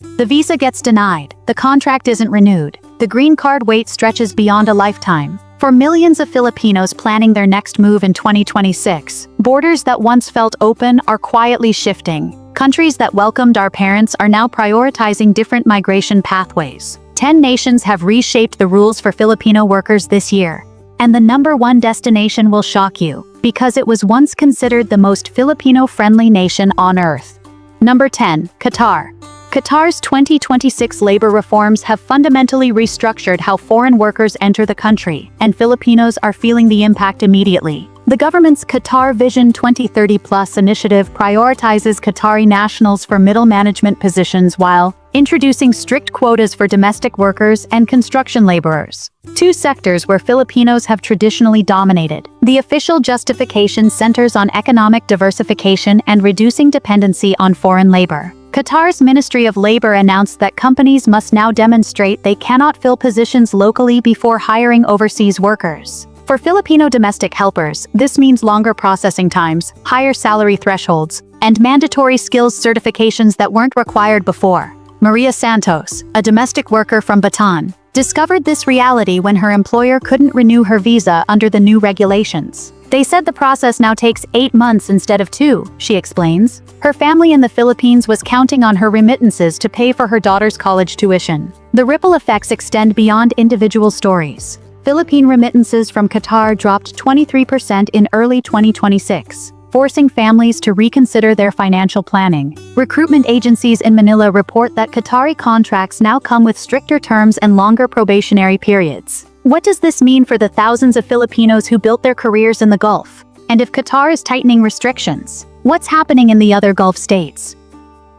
The visa gets denied, the contract isn't renewed, the green card wait stretches beyond a lifetime. For millions of Filipinos planning their next move in 2026, borders that once felt open are quietly shifting. Countries that welcomed our parents are now prioritizing different migration pathways. 10 nations have reshaped the rules for Filipino workers this year. And the number one destination will shock you, because it was once considered the most Filipino-friendly nation on earth. Number 10. Qatar. Qatar's 2026 labor reforms have fundamentally restructured how foreign workers enter the country, and Filipinos are feeling the impact immediately. The government's Qatar Vision 2030 Plus initiative prioritizes Qatari nationals for middle management positions while introducing strict quotas for domestic workers and construction laborers, two sectors where Filipinos have traditionally dominated. The official justification centers on economic diversification and reducing dependency on foreign labor. Qatar's Ministry of Labor announced that companies must now demonstrate they cannot fill positions locally before hiring overseas workers. For Filipino domestic helpers, this means longer processing times, higher salary thresholds, and mandatory skills certifications that weren't required before. Maria Santos, a domestic worker from Bataan, discovered this reality when her employer couldn't renew her visa under the new regulations. They said the process now takes 8 months instead of 2, she explains. Her family in the Philippines was counting on her remittances to pay for her daughter's college tuition. The ripple effects extend beyond individual stories. Philippine remittances from Qatar dropped 23% in early 2026, forcing families to reconsider their financial planning. Recruitment agencies in Manila report that Qatari contracts now come with stricter terms and longer probationary periods. What does this mean for the thousands of Filipinos who built their careers in the Gulf? And if Qatar is tightening restrictions, what's happening in the other Gulf states?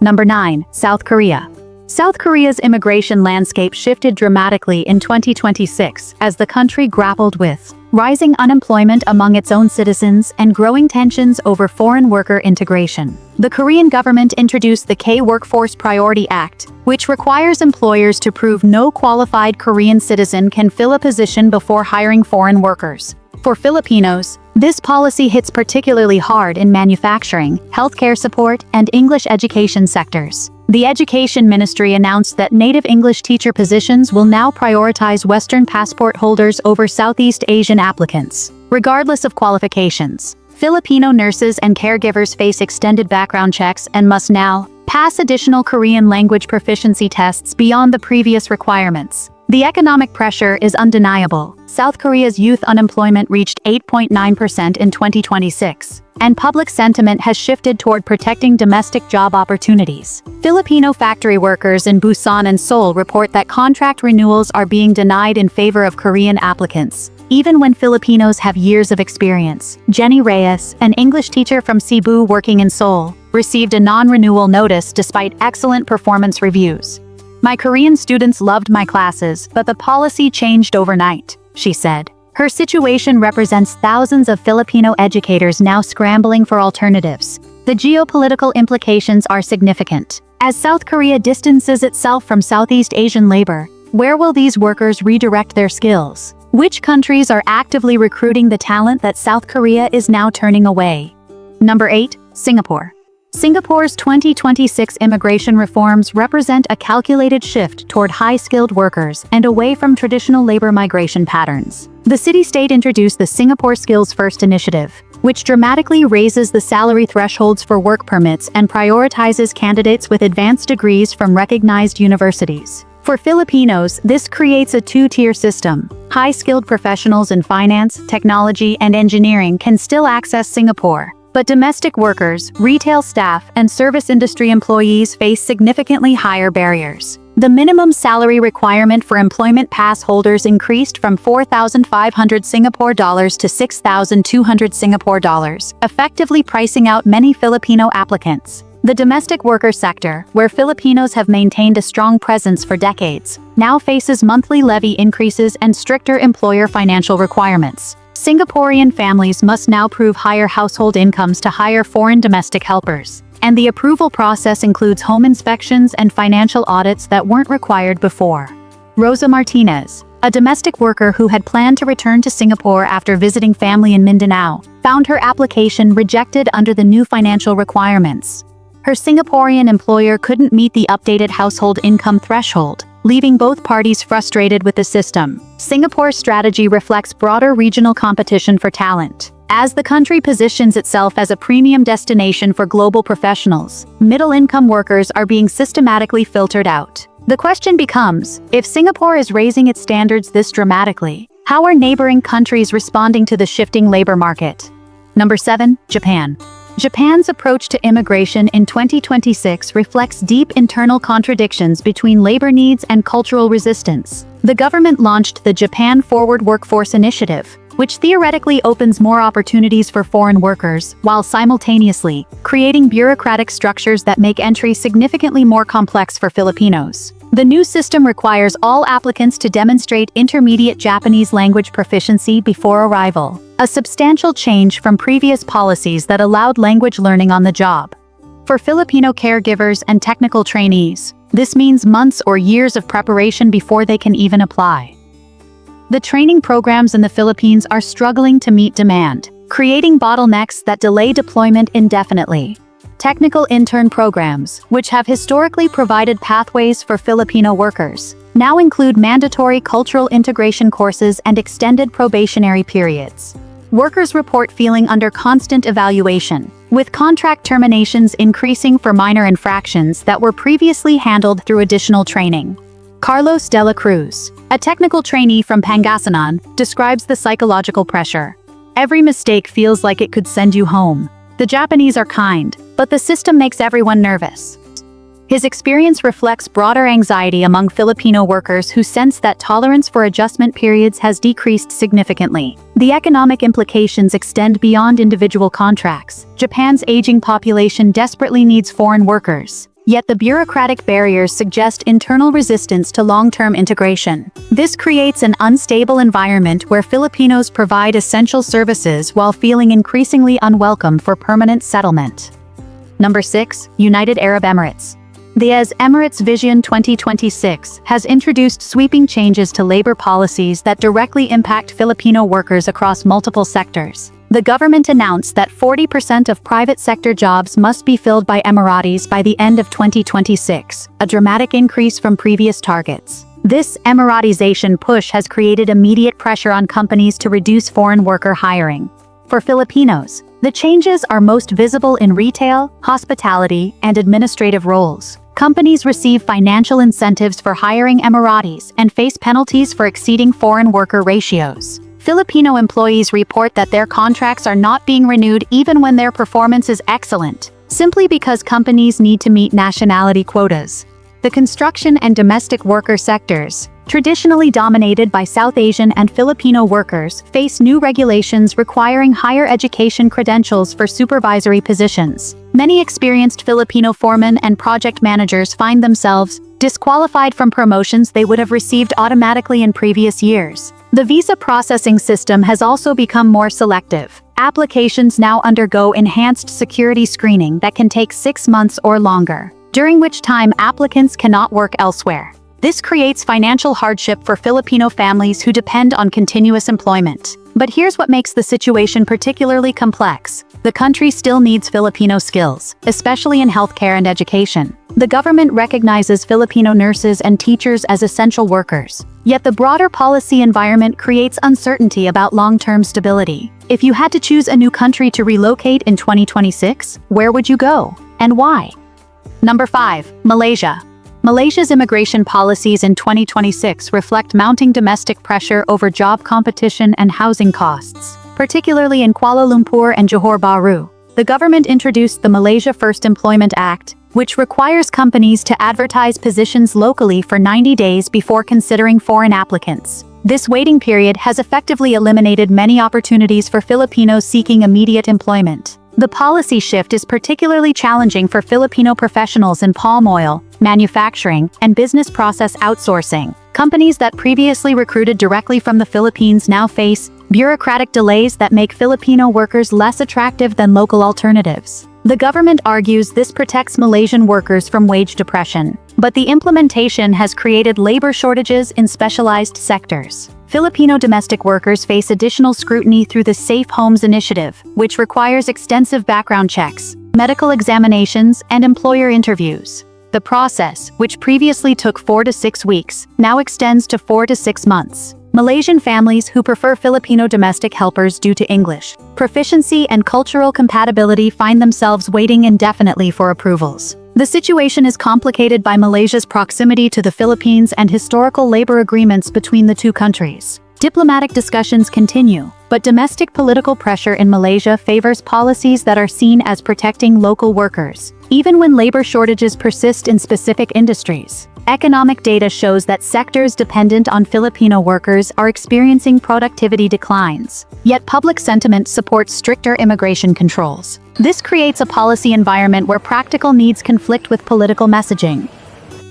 Number 9. South Korea. South Korea's immigration landscape shifted dramatically in 2026 as the country grappled with rising unemployment among its own citizens and growing tensions over foreign worker integration. The Korean government introduced the K-Workforce Priority Act, which requires employers to prove no qualified Korean citizen can fill a position before hiring foreign workers. For Filipinos, this policy hits particularly hard in manufacturing, healthcare support, and English education sectors. The Education Ministry announced that native English teacher positions will now prioritize Western passport holders over Southeast Asian applicants, regardless of qualifications. Filipino nurses and caregivers face extended background checks and must now pass additional Korean language proficiency tests beyond the previous requirements. The economic pressure is undeniable. South Korea's youth unemployment reached 8.9% in 2026, and public sentiment has shifted toward protecting domestic job opportunities. Filipino factory workers in Busan and Seoul report that contract renewals are being denied in favor of Korean applicants, even when Filipinos have years of experience. Jenny Reyes, an English teacher from Cebu working in Seoul, received a non-renewal notice despite excellent performance reviews. "My Korean students loved my classes, but the policy changed overnight," she said. Her situation represents thousands of Filipino educators now scrambling for alternatives. The geopolitical implications are significant. As South Korea distances itself from Southeast Asian labor, where will these workers redirect their skills? Which countries are actively recruiting the talent that South Korea is now turning away? Number 8. Singapore. Singapore's 2026 immigration reforms represent a calculated shift toward high-skilled workers and away from traditional labor migration patterns. The city-state introduced the Singapore Skills First initiative, which dramatically raises the salary thresholds for work permits and prioritizes candidates with advanced degrees from recognized universities. For Filipinos, this creates a two-tier system. High-skilled professionals in finance, technology, and engineering can still access Singapore, but domestic workers, retail staff, and service industry employees face significantly higher barriers. The minimum salary requirement for employment pass holders increased from 4,500 Singapore dollars to 6,200 Singapore dollars, effectively pricing out many Filipino applicants. The domestic worker sector, where Filipinos have maintained a strong presence for decades, now faces monthly levy increases and stricter employer financial requirements. Singaporean families must now prove higher household incomes to hire foreign domestic helpers, and the approval process includes home inspections and financial audits that weren't required before. Rosa Martinez, a domestic worker who had planned to return to Singapore after visiting family in Mindanao, found her application rejected under the new financial requirements. Her Singaporean employer couldn't meet the updated household income threshold, leaving both parties frustrated with the system. Singapore's strategy reflects broader regional competition for talent. As the country positions itself as a premium destination for global professionals, middle-income workers are being systematically filtered out. The question becomes, if Singapore is raising its standards this dramatically, how are neighboring countries responding to the shifting labor market? Number 7. Japan. Japan's approach to immigration in 2026 reflects deep internal contradictions between labor needs and cultural resistance. The government launched the Japan Forward Workforce Initiative, which theoretically opens more opportunities for foreign workers, while simultaneously creating bureaucratic structures that make entry significantly more complex for Filipinos. The new system requires all applicants to demonstrate intermediate Japanese language proficiency before arrival, a substantial change from previous policies that allowed language learning on the job. For Filipino caregivers and technical trainees, this means months or years of preparation before they can even apply. The training programs in the Philippines are struggling to meet demand, creating bottlenecks that delay deployment indefinitely. Technical intern programs, which have historically provided pathways for Filipino workers, now include mandatory cultural integration courses and extended probationary periods. Workers report feeling under constant evaluation, with contract terminations increasing for minor infractions that were previously handled through additional training. Carlos de la Cruz, a technical trainee from Pangasinan, describes the psychological pressure. Every mistake feels like it could send you home. The Japanese are kind, but the system makes everyone nervous. His experience reflects broader anxiety among Filipino workers who sense that tolerance for adjustment periods has decreased significantly. The economic implications extend beyond individual contracts. Japan's aging population desperately needs foreign workers. Yet the bureaucratic barriers suggest internal resistance to long-term integration. This creates an unstable environment where Filipinos provide essential services while feeling increasingly unwelcome for permanent settlement. Number 6. United Arab Emirates. The Emirates Vision 2026 has introduced sweeping changes to labor policies that directly impact Filipino workers across multiple sectors. The government announced that 40% of private sector jobs must be filled by Emiratis by the end of 2026, a dramatic increase from previous targets. This Emiratization push has created immediate pressure on companies to reduce foreign worker hiring. For Filipinos, the changes are most visible in retail, hospitality, and administrative roles. Companies receive financial incentives for hiring Emiratis and face penalties for exceeding foreign worker ratios. Filipino employees report that their contracts are not being renewed even when their performance is excellent, simply because companies need to meet nationality quotas. The construction and domestic worker sectors, traditionally dominated by South Asian and Filipino workers, face new regulations requiring higher education credentials for supervisory positions. Many experienced Filipino foremen and project managers find themselves disqualified from promotions they would have received automatically in previous years. The visa processing system has also become more selective. Applications now undergo enhanced security screening that can take 6 months or longer, during which time applicants cannot work elsewhere. This creates financial hardship for Filipino families who depend on continuous employment. But here's what makes the situation particularly complex. The country still needs Filipino skills, especially in healthcare and education. The government recognizes Filipino nurses and teachers as essential workers. Yet the broader policy environment creates uncertainty about long-term stability. If you had to choose a new country to relocate in 2026, where would you go? And why? Number 5. Malaysia. Malaysia's immigration policies in 2026 reflect mounting domestic pressure over job competition and housing costs, particularly in Kuala Lumpur and Johor Bahru. The government introduced the Malaysia First Employment Act, which requires companies to advertise positions locally for 90 days before considering foreign applicants. This waiting period has effectively eliminated many opportunities for Filipinos seeking immediate employment. The policy shift is particularly challenging for Filipino professionals in palm oil, manufacturing, and business process outsourcing. Companies that previously recruited directly from the Philippines now face bureaucratic delays that make Filipino workers less attractive than local alternatives. The government argues this protects Malaysian workers from wage depression, but the implementation has created labor shortages in specialized sectors. Filipino domestic workers face additional scrutiny through the Safe Homes Initiative, which requires extensive background checks, medical examinations, and employer interviews. The process, which previously took 4 to 6 weeks, now extends to 4 to 6 months. Malaysian families who prefer Filipino domestic helpers due to English proficiency and cultural compatibility find themselves waiting indefinitely for approvals. The situation is complicated by Malaysia's proximity to the Philippines and historical labor agreements between the two countries. Diplomatic discussions continue, but domestic political pressure in Malaysia favors policies that are seen as protecting local workers, even when labor shortages persist in specific industries. Economic data shows that sectors dependent on Filipino workers are experiencing productivity declines, yet public sentiment supports stricter immigration controls. This creates a policy environment where practical needs conflict with political messaging.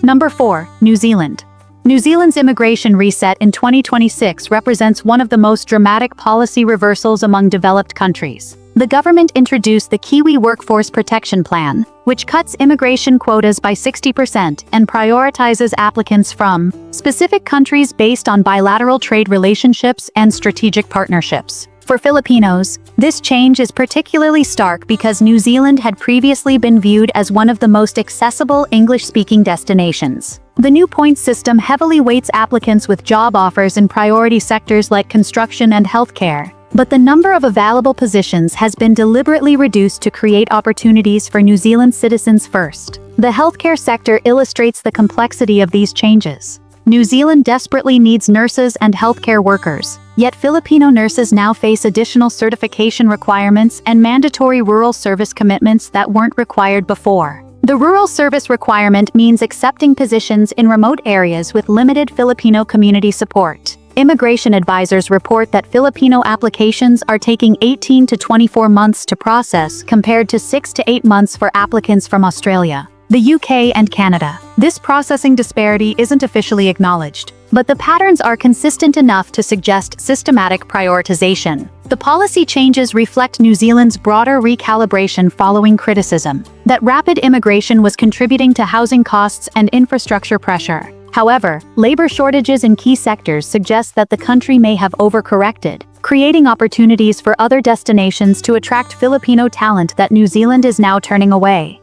Number 4. New Zealand. New Zealand's immigration reset in 2026 represents one of the most dramatic policy reversals among developed countries. The government introduced the Kiwi Workforce Protection Plan, which cuts immigration quotas by 60% and prioritizes applicants from specific countries based on bilateral trade relationships and strategic partnerships. For Filipinos, this change is particularly stark because New Zealand had previously been viewed as one of the most accessible English-speaking destinations. The new points system heavily weights applicants with job offers in priority sectors like construction and healthcare, but the number of available positions has been deliberately reduced to create opportunities for New Zealand citizens first. The healthcare sector illustrates the complexity of these changes. New Zealand desperately needs nurses and healthcare workers, yet Filipino nurses now face additional certification requirements and mandatory rural service commitments that weren't required before. The rural service requirement means accepting positions in remote areas with limited Filipino community support. Immigration advisors report that Filipino applications are taking 18 to 24 months to process compared to 6 to 8 months for applicants from Australia, the UK, and Canada. This processing disparity isn't officially acknowledged, but the patterns are consistent enough to suggest systematic prioritization. The policy changes reflect New Zealand's broader recalibration following criticism that rapid immigration was contributing to housing costs and infrastructure pressure. However, labor shortages in key sectors suggest that the country may have overcorrected, creating opportunities for other destinations to attract Filipino talent that New Zealand is now turning away.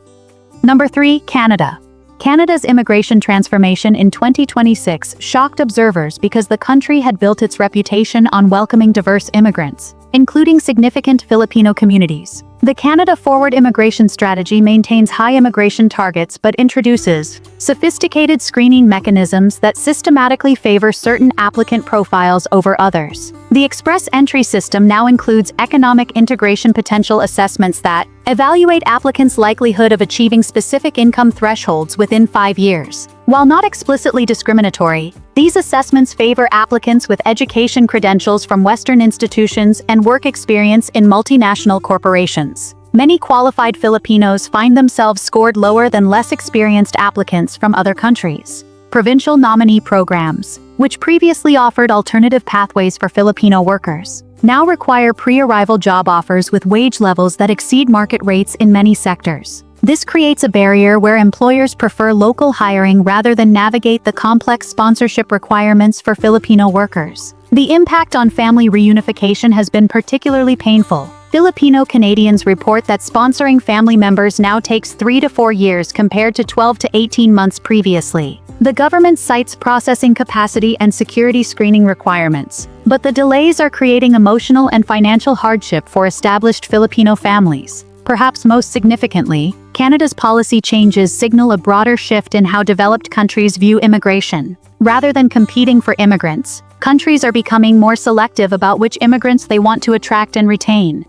Number 3. Canada. Canada's immigration transformation in 2026 shocked observers because the country had built its reputation on welcoming diverse immigrants, including significant Filipino communities. The Canada Forward immigration strategy maintains high immigration targets but introduces sophisticated screening mechanisms that systematically favor certain applicant profiles over others. The Express Entry system now includes economic integration potential assessments that evaluate applicants' likelihood of achieving specific income thresholds within 5 years. While not explicitly discriminatory, these assessments favor applicants with education credentials from Western institutions and work experience in multinational corporations. Many qualified Filipinos find themselves scored lower than less experienced applicants from other countries. Provincial nominee programs, which previously offered alternative pathways for Filipino workers, now require pre-arrival job offers with wage levels that exceed market rates in many sectors. This creates a barrier where employers prefer local hiring rather than navigate the complex sponsorship requirements for Filipino workers. The impact on family reunification has been particularly painful. Filipino Canadians report that sponsoring family members now takes 3 to 4 years compared to 12 to 18 months previously. The government cites processing capacity and security screening requirements, but the delays are creating emotional and financial hardship for established Filipino families. Perhaps most significantly, Canada's policy changes signal a broader shift in how developed countries view immigration. Rather than competing for immigrants, countries are becoming more selective about which immigrants they want to attract and retain.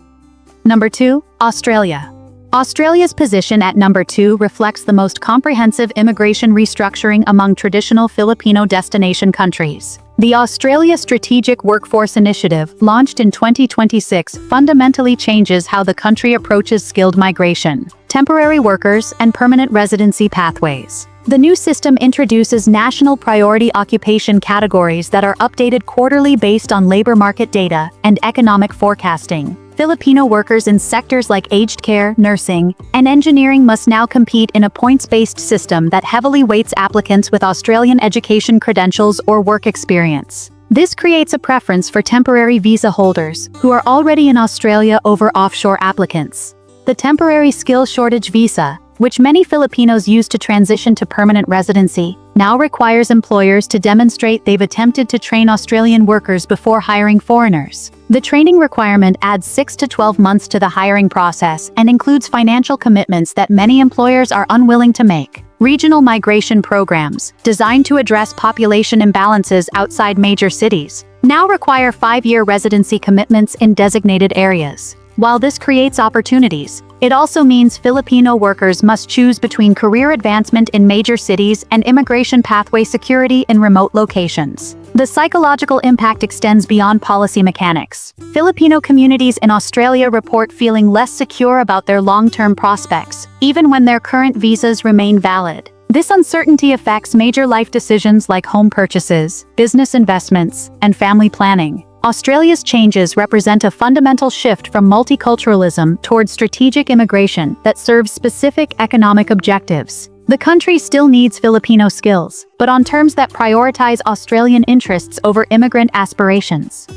Number 2. Australia. Australia's position at number 2 reflects the most comprehensive immigration restructuring among traditional Filipino destination countries. The Australia Strategic Workforce Initiative, launched in 2026, fundamentally changes how the country approaches skilled migration, temporary workers, and permanent residency pathways. The new system introduces national priority occupation categories that are updated quarterly based on labor market data and economic forecasting. Filipino workers in sectors like aged care, nursing, and engineering must now compete in a points-based system that heavily weights applicants with Australian education credentials or work experience. This creates a preference for temporary visa holders who are already in Australia over offshore applicants. The temporary skill shortage visa, which many Filipinos use to transition to permanent residency, now requires employers to demonstrate they've attempted to train Australian workers before hiring foreigners. The training requirement adds 6 to 12 months to the hiring process and includes financial commitments that many employers are unwilling to make. Regional migration programs, designed to address population imbalances outside major cities, now require 5-year residency commitments in designated areas. While this creates opportunities, it also means Filipino workers must choose between career advancement in major cities and immigration pathway security in remote locations. The psychological impact extends beyond policy mechanics. Filipino communities in Australia report feeling less secure about their long-term prospects, even when their current visas remain valid. This uncertainty affects major life decisions like home purchases, business investments, and family planning. Australia's changes represent a fundamental shift from multiculturalism towards strategic immigration that serves specific economic objectives. The country still needs Filipino skills, but on terms that prioritize Australian interests over immigrant aspirations.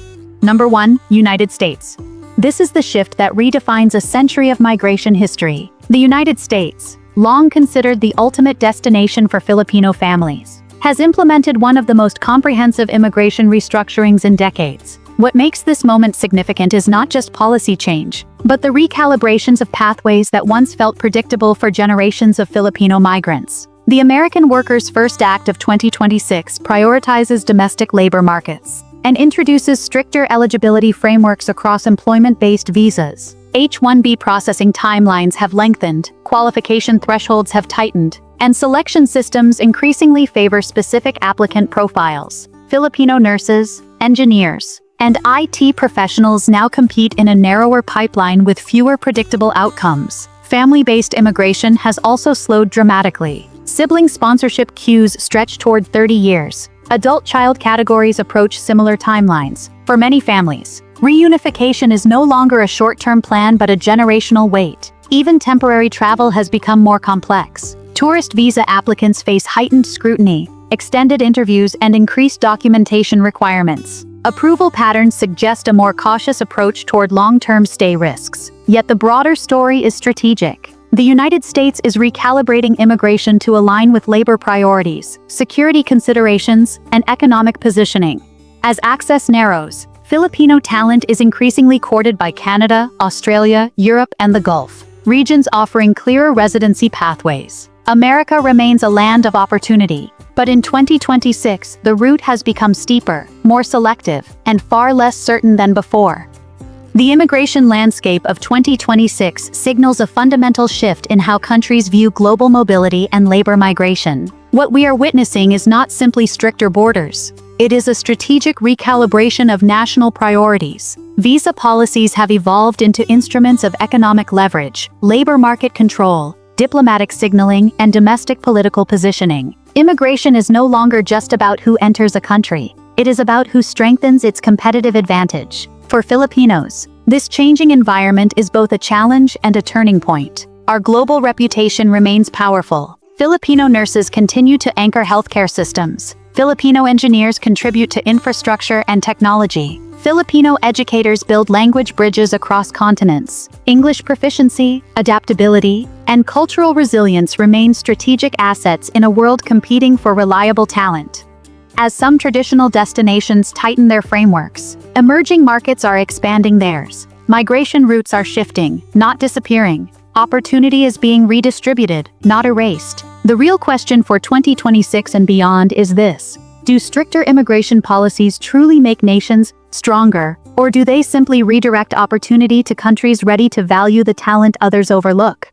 Number 1. United States. This is the shift that redefines a century of migration history. The United States, long considered the ultimate destination for Filipino families, has implemented one of the most comprehensive immigration restructurings in decades. What makes this moment significant is not just policy change, but the recalibrations of pathways that once felt predictable for generations of Filipino migrants. The American Workers' First Act of 2026 prioritizes domestic labor markets and introduces stricter eligibility frameworks across employment-based visas. H-1B processing timelines have lengthened, qualification thresholds have tightened, and selection systems increasingly favor specific applicant profiles. Filipino nurses, engineers, and IT professionals now compete in a narrower pipeline with fewer predictable outcomes. Family-based immigration has also slowed dramatically. Sibling sponsorship queues stretch toward 30 years. Adult child categories approach similar timelines. For many families, reunification is no longer a short-term plan but a generational wait. Even temporary travel has become more complex. Tourist visa applicants face heightened scrutiny, extended interviews, and increased documentation requirements. Approval patterns suggest a more cautious approach toward long-term stay risks. Yet the broader story is strategic. The United States is recalibrating immigration to align with labor priorities, security considerations, and economic positioning. As access narrows, Filipino talent is increasingly courted by Canada, Australia, Europe, and the Gulf, regions offering clearer residency pathways. America remains a land of opportunity, but in 2026, the route has become steeper, more selective, and far less certain than before. The immigration landscape of 2026 signals a fundamental shift in how countries view global mobility and labor migration. What we are witnessing is not simply stricter borders. It is a strategic recalibration of national priorities. Visa policies have evolved into instruments of economic leverage, labor market control, diplomatic signaling, and domestic political positioning. Immigration is no longer just about who enters a country. It is about who strengthens its competitive advantage. For Filipinos, this changing environment is both a challenge and a turning point. Our global reputation remains powerful. Filipino nurses continue to anchor healthcare systems. Filipino engineers contribute to infrastructure and technology. Filipino educators build language bridges across continents. English proficiency, adaptability, and cultural resilience remain strategic assets in a world competing for reliable talent. As some traditional destinations tighten their frameworks, emerging markets are expanding theirs. Migration routes are shifting, not disappearing. Opportunity is being redistributed, not erased. The real question for 2026 and beyond is this: do stricter immigration policies truly make nations stronger, or do they simply redirect opportunity to countries ready to value the talent others overlook?